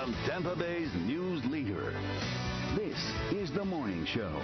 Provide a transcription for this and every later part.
from Tampa Bay's news leader. This is The Morning Show.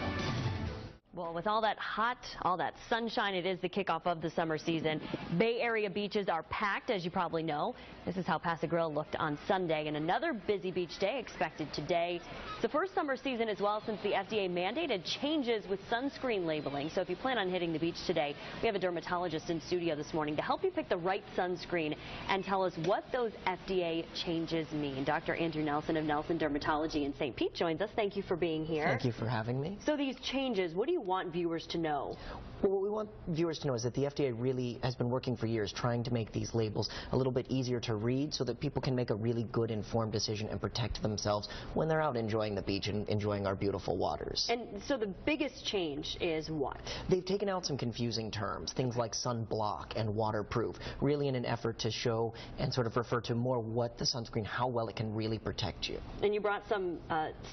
Well, with all that hot, all that sunshine, it is the kickoff of the summer season. Bay Area beaches are packed, as you probably know. This is how Paso Grill looked on Sunday, and another busy beach day expected today. It's the first summer season as well since the FDA mandated changes with sunscreen labeling. So if you plan on hitting the beach today, we have a dermatologist in studio this morning to help you pick the right sunscreen and tell us what those FDA changes mean. Dr. Andrew Nelson of Nelson Dermatology in St. Pete joins us. Thank you for being here. Thank you for having me. So these changes, what do you want viewers to know? Well, what we want viewers to know is that the FDA really has been working for years trying to make these labels a little bit easier to read so that people can make a really good informed decision and protect themselves when they're out enjoying the beach and enjoying our beautiful waters. And so the biggest change is what? They've taken out some confusing terms, things like sunblock and waterproof, really in an effort to show and sort of refer to more what the sunscreen, how well it can really protect you. And you brought some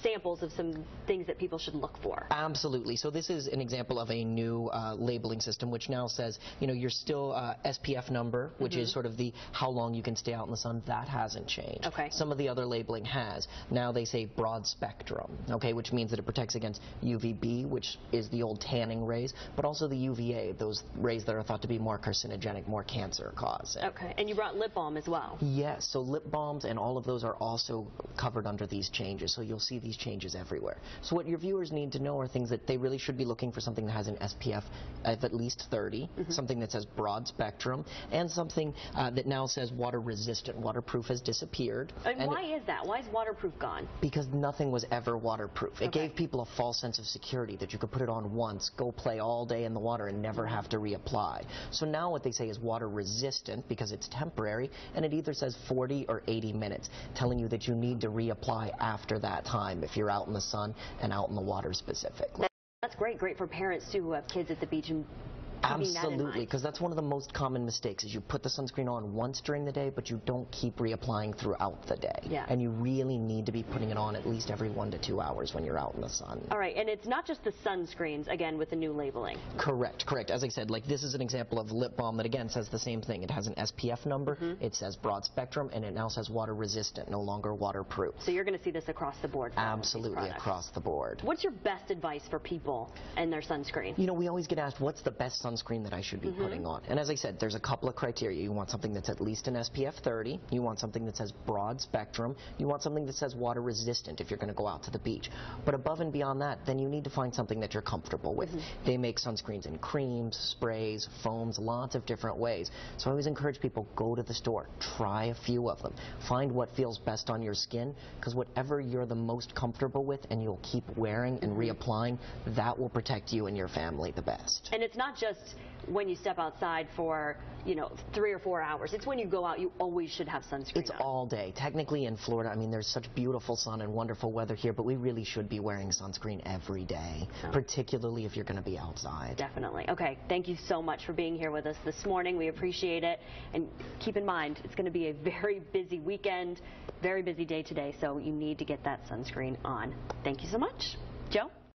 samples of some things that people should look for. Absolutely. So this is an example of a new labeling system, which now says, you know, you're still SPF number, which is sort of the how long you can stay out in the sun. That hasn't changed. Okay. Some of the other labeling has. Now they say broad spectrum, okay, which means that it protects against UVB, which is the old tanning rays, but also the UVA, those rays that are thought to be more carcinogenic, more cancer causing. Okay. And you brought lip balm as well. Yes. So lip balms and all of those are also covered under these changes. So you'll see these changes everywhere. So what your viewers need to know are things that they really should be looking for, something that has an SPF of at least 30, something that says broad spectrum, and something that now says water resistant. Waterproof has disappeared. And why is that? Why is waterproof gone? Because nothing was ever waterproof. It gave people a false sense of security that you could put it on once, go play all day in the water and never have to reapply. So now what they say is water resistant because it's temporary, and it either says 40 or 80 minutes, telling you that you need to reapply after that time if you're out in the sun and out in the water specifically. That's great for parents too who have kids at the beach and absolutely, because that's one of the most common mistakes is you put the sunscreen on once during the day, but you don't keep reapplying throughout the day. Yeah. And you really need to be putting it on at least every 1 to 2 hours when you're out in the sun. All right, and it's not just the sunscreens, again, with the new labeling. Correct. As I said, like this is an example of lip balm that again says the same thing. It has an SPF number, it says broad spectrum, and it now says water resistant, no longer waterproof. So you're going to see this across the board. Absolutely, across the board. What's your best advice for people and their sunscreen? You know, we always get asked, what's the best sunscreen that I should be putting on? And as I said, there's a couple of criteria. You want something that's at least an SPF 30. You want something that says broad spectrum. You want something that says water resistant if you're going to go out to the beach. But above and beyond that, then you need to find something that you're comfortable with. They make sunscreens in creams, sprays, foams, lots of different ways. So I always encourage people, go to the store, try a few of them, find what feels best on your skin, because whatever you're the most comfortable with and you'll keep wearing and reapplying, that will protect you and your family the best. And it's not just when you step outside for, 3 or 4 hours. It's when you go out, you always should have sunscreen It's on. all day. Technically in Florida, I mean, there's such beautiful sun and wonderful weather here, but we really should be wearing sunscreen every day, particularly if you're going to be outside. Definitely. Okay, thank you so much for being here with us this morning. We appreciate it. And keep in mind, it's going to be a very busy weekend, very busy day today, so you need to get that sunscreen on. Thank you so much. Joe?